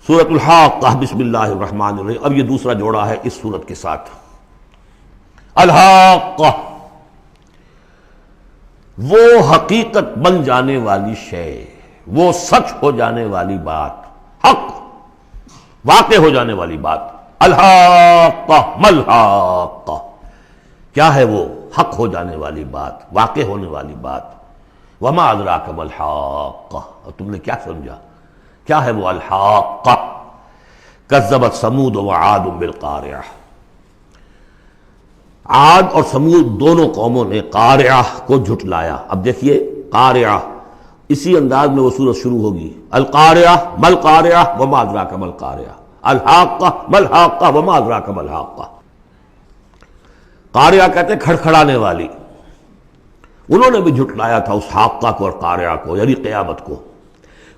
سورۃ الحاقہ بسم اللہ الرحمن الرحیم. اب یہ دوسرا جوڑا ہے اس سورت کے ساتھ. الحاقہ، وہ حقیقت بن جانے والی شے، وہ سچ ہو جانے والی بات، حق واقع ہو جانے والی بات. الحاقہ ملحاقہ، کیا ہے وہ حق ہو جانے والی بات، واقع ہونے والی بات. وما ادراک ملحاقہ، اور تم نے کیا سمجھا کیا ہے وہ الحاقہ. کذبت ثمود وعاد بالقارعہ، عاد اور سمود دونوں قوموں نے قارعہ کو جھٹلایا. اب دیکھیے قارعہ، اسی انداز میں وہ سورت شروع ہوگی. القارعہ مل قارعہ وما ادراک مل قارعہ، الحاقہ مل حاقہ وما ادراک مل حاقہ. قارعہ کہتے ہیں کھڑکھڑانے والی. انہوں نے بھی جھٹلایا تھا اس حاقہ کو اور قارعہ کو، یعنی قیامت کو.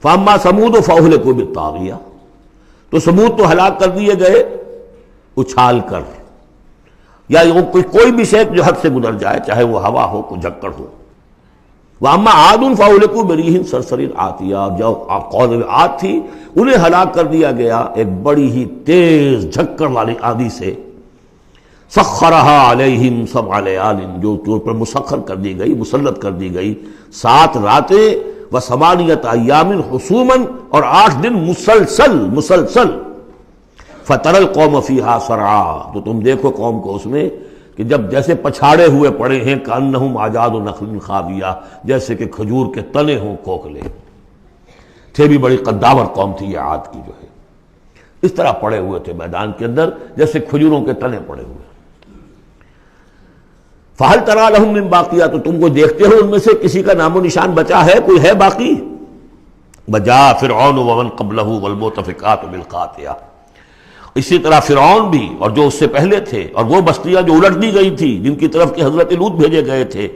فاما ثمود فاہلکوا بالطاغیہ، تو سمود تو ہلاک کر دیے گئے اچھال کر، یا کوئی بھی شے جو حد سے گزر جائے، چاہے وہ ہوا ہو کوئی جھکڑ ہو. واما عاد فاہلکوا بریح صرصر عاتیہ، جو قوم عاد تھی انہیں ہلاک کر دیا گیا ایک بڑی ہی تیز جھکڑ والی آندھی سے. سخرہا علیہم سبع لیال، جو طور پر مسخر کر دی گئی، مسلط کر دی گئی 7 راتیں وثمانیۃ ایام حسوما، اور 8 دن مسلسل. فتری القوم فیہا صرعا، تو تم دیکھو قوم کو اس میں کہ جب جیسے پچھاڑے ہوئے پڑے ہیں، کأنہم اعجاز نخل خاویہ، جیسے کہ کھجور کے تنے ہوں کھوکھلے. تھے بھی بڑی قداور قوم تھی یہ عاد کی، جو ہے اس طرح پڑے ہوئے تھے میدان کے اندر جیسے کھجوروں کے تنے پڑے ہوئے. فہل تری لہم من باقیہ، تو تم کو دیکھتے ہو ان میں سے کسی کا نام و نشان بچا ہے، کوئی ہے باقی. وجاء فرعون ومن قبلہ والمؤتفکات بالخاطئہ، اسی طرح فرعون بھی اور جو اس سے پہلے تھے، اور وہ بستیاں جو الٹ دی گئی تھی جن کی طرف کہ حضرت لوط بھیجے گئے تھے،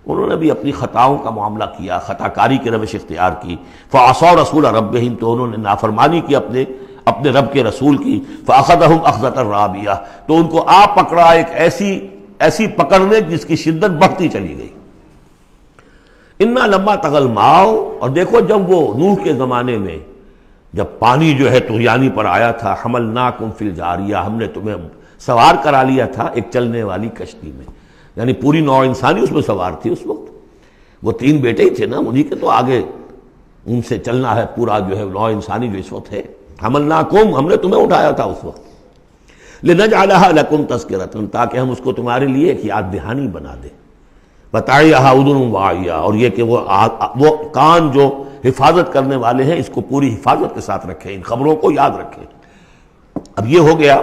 انہوں نے بھی اپنی خطاؤں کا معاملہ کیا، خطا کاری کی روش اختیار کی. فعصوا رسول ربہم، تو انہوں نے نافرمانی کی اپنے رب کے رسول کی. فاخذہم اخذۃ رابیہ، تو ان کو آ پکڑا ایک ایسی پکڑنے جس کی شدت بڑھتی چلی گئی. انا لما طغى الماء، اور دیکھو جب وہ نوح کے زمانے میں جب پانی جو ہے طغیانی پر آیا تھا، حملناکم فی الجاریہ، ہم نے تمہیں سوار کرا لیا تھا ایک چلنے والی کشتی میں، یعنی پوری نوع انسانی اس میں سوار تھی اس وقت. وہ 3 بیٹے ہی تھے نا، انہی کے تو آگے ان سے چلنا ہے پورا جو ہے نوع انسانی جو اس وقت ہے. حملناکم، ہم نے تمہیں اٹھایا تھا اس وقت. لنجعلها لکم تذکرۃ، تاکہ ہم اس کو تمہارے لیے ایک یاد دہانی بنا دیں. وتعیھا اذن واعیہ، اور یہ کہ وہ کان جو حفاظت کرنے والے ہیں اس کو پوری حفاظت کے ساتھ رکھیں، ان خبروں کو یاد رکھیں. اب یہ ہو گیا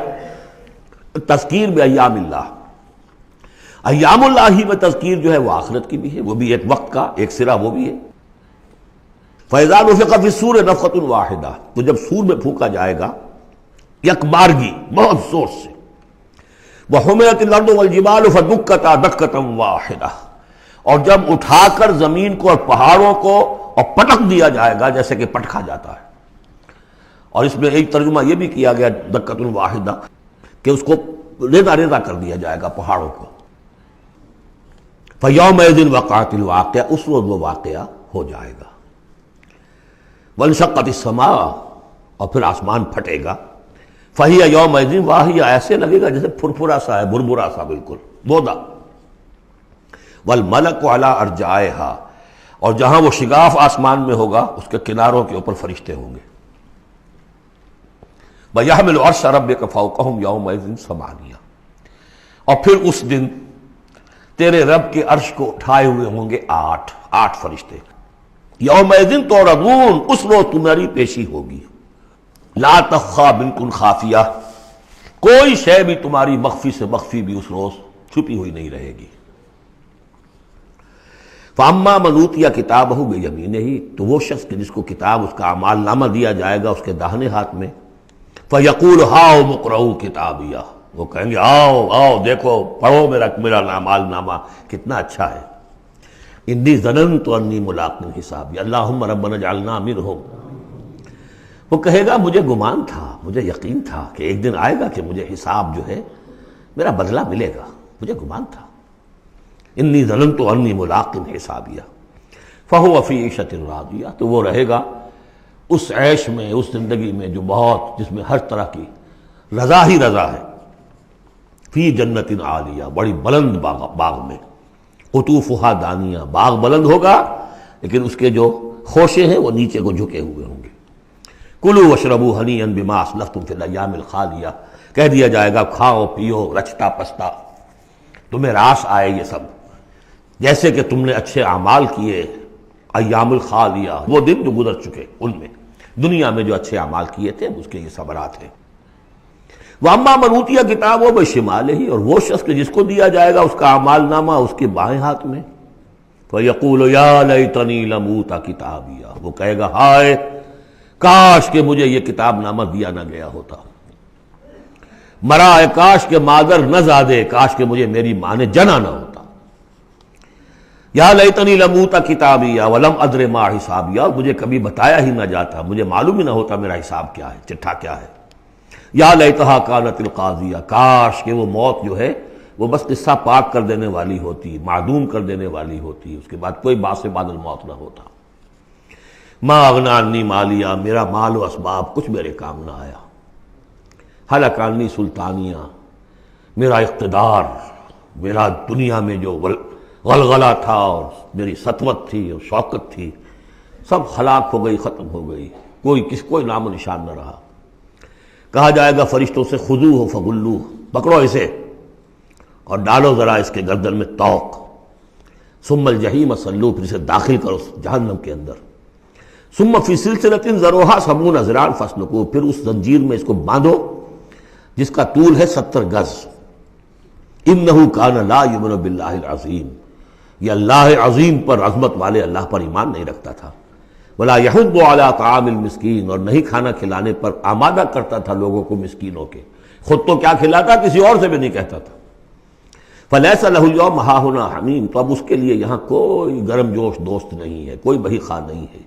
تذکیر بایام اللہ. ایام اللہ ہی میں تذکیر جو ہے وہ آخرت کی بھی ہے، وہ بھی ایک وقت کا ایک سرا وہ بھی ہے. فاذا نفخ فی الصور نفخۃ واحدہ، تو جب سور میں پھونکا جائے گا یک بارگی بہت زور سے. وحملت الارض والجبال فدکتا دکۃ واحدہ، اور جب اٹھا کر زمین کو اور پہاڑوں کو اور پٹک دیا جائے گا جیسے کہ پٹکا جاتا ہے. اور اس میں ایک ترجمہ یہ بھی کیا گیا دکۃ واحدہ کہ اس کو ریزہ ریزہ کر دیا جائے گا پہاڑوں کو. فیومئذ وقعت الواقعہ، اس روز وہ واقعہ ہو جائے گا. وانشقت السماء، اور پھر آسمان پھٹے گا. فہی یومئذ واہیہ، ایسے لگے گا جیسے پھرپھرا سا ہے، بھربھرا سا بالکل بودا. والملک علی ارجائہا، اور جہاں وہ شگاف آسمان میں ہوگا اس کے کناروں کے اوپر فرشتے ہوں گے. وَيَحْمِلُ عَرْشَ رَبِّكَ فَوْقَهُمْ يَوْمَئِذٍ ثَمَانِيَةٌ، اور پھر اس دن تیرے رب کے عرش کو اٹھائے ہوئے ہوں گے 8 فرشتے. یومئذ تعرضون، اس روز تمہاری پیشی ہوگی. لا تخفی منکم خافیہ، کوئی شے بھی تمہاری مخفی سے مخفی بھی اس روز چھپی ہوئی نہیں رہے گی. فاما من اوتی کتابہ بیمینہ، تو وہ شخص کہ جس کو کتاب اس کا اعمال نامہ دیا جائے گا اس کے داہنے ہاتھ میں. فیقول ہاؤم اقرؤوا کتابیہ، وہ کہیں گے آؤ دیکھو پڑھو میرا اعمال نامہ کتنا اچھا ہے. انی ظننت انی ملاق حسابی اللہم ربنا اجعلنا منہم. وہ کہے گا مجھے گمان تھا، مجھے یقین تھا کہ ایک دن آئے گا کہ مجھے حساب جو ہے میرا بدلہ ملے گا، مجھے گمان تھا. انی ظننت انی ملاق حسابیہ فہو فی عیشۃ راضیہ، تو وہ رہے گا اس عیش میں، اس زندگی میں جو بہت، جس میں ہر طرح کی رضا ہی رضا ہے، فی جنت عالیہ، بڑی بلند باغ میں، قطوفہا دانیہ، باغ بلند ہوگا لیکن اس کے جو خوشے ہیں وہ نیچے کو جھکے ہوئے ہوں گے۔ کلوا واشربوا ہنیئا بما اسلفتم فی الایام الخالیہ، کہہ دیا جائے گا کھاؤ پیو رچتا پستا، تمہیں راس آئے یہ سب، جیسے کہ تم نے اچھے اعمال کیے ایام الخالیہ، وہ دن جو گزر چکے، ان میں دنیا میں جو اچھے اعمال کیے تھے اس کے یہ ثمرات ہیں۔ وَأَمَّا مَنْ أُوتِیَ کتابہ بِشِمَالِهِ، اور وہ شخص کہ جس کو دیا جائے گا اس کا اعمال نامہ اس کے بائیں ہاتھ میں، فَيَقُولُ يَا لَيْتَنِي لَمْ أُوتَ کِتَابِیَہ، وہ کہے گا ہائے کاش کہ مجھے یہ کتاب نامہ دیا نہ گیا ہوتا، مرا کاش کہ مادر نہ زادے، کاش کہ مجھے میری ماں نے جنا نہ ہوتا، یا لیتنی لم اوت کتابیہ ولم ادر ما حسابیہ، مجھے کبھی بتایا ہی نہ جاتا، مجھے معلوم ہی نہ ہوتا میرا حساب کیا ہے، چٹھا کیا ہے، یا لیتہا کانت القاضیہ، کاش کہ وہ موت جو ہے وہ بس قصہ پاک کر دینے والی ہوتی، معدوم کر دینے والی ہوتی، اس کے بعد کوئی باعث بعد الموت نہ ہوتا۔ ما اغنی عنی مالیہ، میرا مال و اسباب کچھ میرے کام نہ آیا، ہلک عنی سلطانیہ، میرا اقتدار، میرا دنیا میں جو غلغلہ تھا اور میری سطوت تھی اور شوکت تھی، سب ہلاک ہو گئی، ختم ہو گئی، کوئی نام و نشان نہ رہا۔ کہا جائے گا فرشتوں سے خذوہ فغلوہ، پکڑو اسے اور ڈالو ذرا اس کے گردن میں طوق، ثم الجحیم صلوہ، پھر اسے داخل کرو جہنم کے اندر، ثم فی سلسلۃ ذرعہا 70 ذراعا فاسلکوہ، پھر اس زنجیر میں اس کو باندھو جس کا طول ہے 70 گز، انہ کان لا یؤمن باللہ العظیم، یہ اللہ عظیم پر، عظمت والے اللہ پر ایمان نہیں رکھتا تھا، ولا یحض علی طعام المسکین، اور نہیں کھانا کھلانے پر آمادہ کرتا تھا لوگوں کو مسکینوں کے، خود تو کیا کھلاتا کسی اور سے بھی نہیں کہتا تھا۔ فلیس لہ اليوم ہاہنا حمیم، تو اب اس کے لیے یہاں کوئی گرم جوش دوست نہیں ہے، کوئی بہی خواہ نہیں ہے،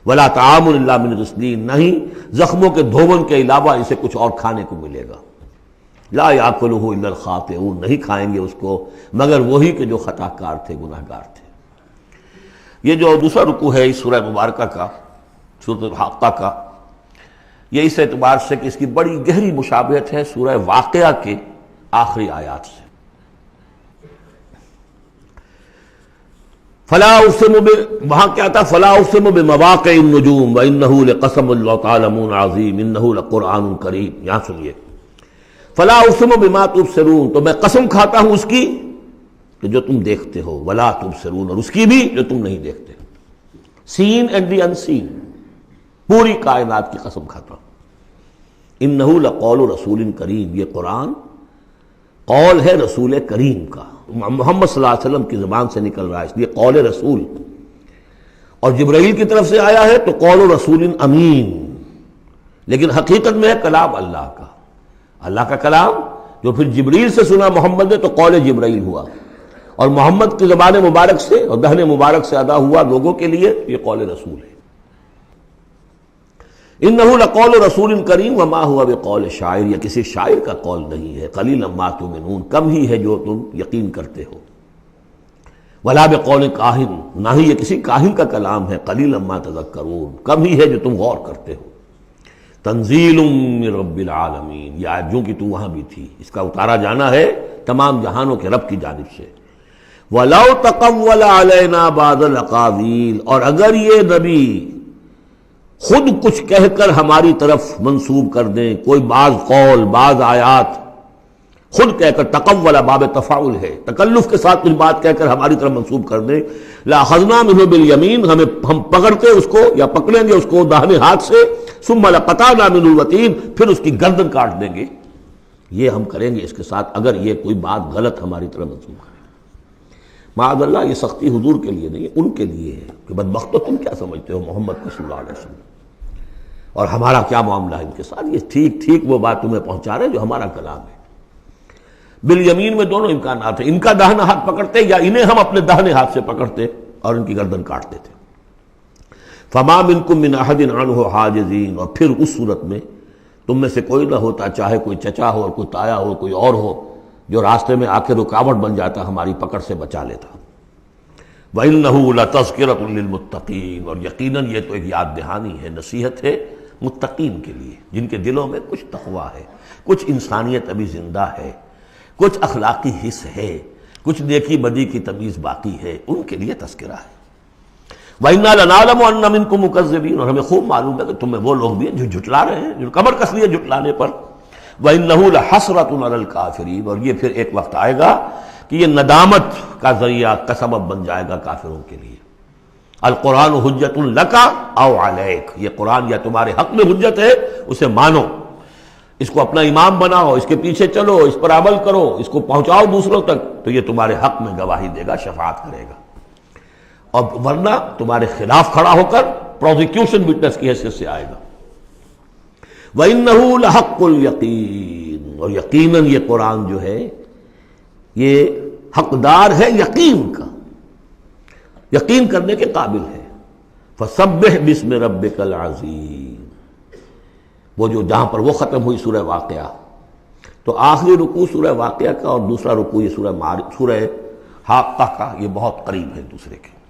ولا طعام الا من غسلین، نہیں زخموں کے دھون کے علاوہ اسے کچھ اور کھانے کو ملے گا، لا یاکلہ الا الخاطئون، نہیں کھائیں گے اس کو مگر وہی کہ جو خطا کار تھے، گناہ گار تھے۔ یہ جو دوسرا رکوع ہے اس سورہ مبارکہ کا، سورۃ الحاقہ کا، یہ اس اعتبار سے کہ اس کی بڑی گہری مشابہت ہے سورہ واقعہ کے آخری آیات سے۔ فلا اقسم وہاں کیا تھا، فلا اقسم بمواقع النجوم وانہ لقسم لو تعلمون عظیم انہ لقرآن کریم، یہاں سنیے، فلا اقسم بما تبصرون، تو میں قسم کھاتا ہوں اس کی کہ جو تم دیکھتے ہو، ولا تبصرون، اور اس کی بھی جو تم نہیں دیکھتے، سین اینڈ دی ان سین، پوری کائنات کی قسم کھاتا ہوں۔ انہ لقول رسول کریم، یہ قرآن قول ہے رسول کریم کا، محمد صلی اللہ علیہ وسلم کی زبان سے نکل رہا ہے، اس لیے قول رسول، اور جبرائیل کی طرف سے آیا ہے تو قول رسول امین، لیکن حقیقت میں ہے کلام اللہ کا، اللہ کا کلام جو پھر جبریل سے سنا محمد نے تو قول جبرائیل ہوا، اور محمد کی زبان مبارک سے اور دہن مبارک سے ادا ہوا لوگوں کے لیے، یہ قول رسول ہے۔ انہ لقول رسول کریم وما هو بقول شاعر، یہ کسی شاعر کا قول نہیں ہے، قلیلا ما تؤمنون، کم ہی ہے جو تم یقین کرتے ہو، ولا بقول کاہن، نہ ہی یہ کسی کاہن کا کلام ہے، قلیلا ما تذکرون، کم ہی ہے جو تم غور کرتے ہو۔ تنزیل من رب العالمین، یہ آیت جو کہ تو وہاں بھی تھی، اس کا اتارا جانا ہے تمام جہانوں کے رب کی جانب سے۔ وَلَوْ تَقَوَّلَ عَلَيْنَا بَعْضَ الْأَقَاوِيلِ، اور اگر یہ نبی خود کچھ کہہ کر ہماری طرف منسوب کر دیں، کوئی بعض قول بعض آیات خود کہہ کر، تقول باب تفاعل ہے، تکلف کے ساتھ کچھ بات کہہ کر ہماری طرف منسوب کر دیں، لَأَخَذْنَا مِنْهُ بِالْيَمِينِ، ہم پکڑتے اس کو یا پکڑیں گے اس کو داہنے ہاتھ سے، ثُمَّ لَقَطَعْنَا مِنْهُ الْوَتِينَ، پھر اس کی گردن کاٹ دیں گے، یہ ہم کریں گے اس کے ساتھ اگر یہ کوئی بات غلط ہماری طرف منسوب کرے۔ معاذ اللہ، یہ سختی حضور کے لیے نہیں ہے، ان کے لیے ہے کہ بدبختو تم کیا سمجھتے ہو محمد صلی اللہ علیہ وسلم، اور ہمارا کیا معاملہ ہے ان کے ساتھ، یہ ٹھیک وہ بات تمہیں پہنچا رہے جو ہمارا کلام ہے۔ بالیمین میں دونوں امکانات ہیں، ان کا داہنا ہاتھ پکڑتے یا انہیں ہم اپنے داہنے ہاتھ سے پکڑتے اور ان کی گردن کاٹتے تھے۔ فما منکم من احد عنہ حاجزین، اور پھر اس صورت میں تم میں سے کوئی نہ ہوتا، چاہے کوئی چچا ہو اور کوئی تایا ہو کوئی اور ہو، جو راستے میں آ کے رکاوٹ بن جاتا، ہماری پکڑ سے بچا لیتا۔ وَإِنَّهُ لَتَذْكِرَةٌ لِّلْمُتَّقِينَ، اور یقیناً یہ تو ایک یاد دہانی ہے، نصیحت ہے متقین کے لیے، جن کے دلوں میں کچھ تقویٰ ہے، کچھ انسانیت ابھی زندہ ہے، کچھ اخلاقی حس ہے، کچھ نیکی بدی کی تمیز باقی ہے، ان کے لیے تذکرہ ہے۔ وَإِنَّا لَنَعْلَمُ أَنَّ مِنكُم مُّكَذِّبِينَ، اور ہمیں خوب معلوم ہے کہ تم میں وہ لوگ بھی ہیں جو جھٹلا رہے ہیں، جو کمر کس لیے جھٹلانے پر۔ وَإِنَّهُ لَحَسْرَةٌ عَلَى الْكَافِرِينَ، اور یہ پھر ایک وقت آئے گا کہ یہ ندامت کا ذریعہ کا سبب بن جائے گا کافروں کے لیے۔ القرآن حجت لک او علیک، یہ قرآن یا تمہارے حق میں حجت ہے، اسے مانو، اس کو اپنا امام بناؤ، اس کے پیچھے چلو، اس پر عمل کرو، اس کو پہنچاؤ دوسروں تک، تو یہ تمہارے حق میں گواہی دے گا، شفاعت کرے گا، اور ورنہ تمہارے خلاف کھڑا ہو کر پروزیکیوشن وٹنس کی حیثیت سے آئے گا۔ وَإِنَّهُ لَحَقُّ الْيَقِينِ، اور یقیناً یہ قرآن جو ہے یہ حقدار ہے یقین کا، یقین کرنے کے قابل ہے۔ فَسَبِّحْ بِاسْمِ رَبِّكَ الْعَظِيمِ، وہ جو جہاں پر وہ ختم ہوئی سورہ واقعہ، تو آخری رکوع سورہ واقعہ کا اور دوسرا رکوع یہ سورہ حاقہ کا، یہ بہت قریب ہے دوسرے کے۔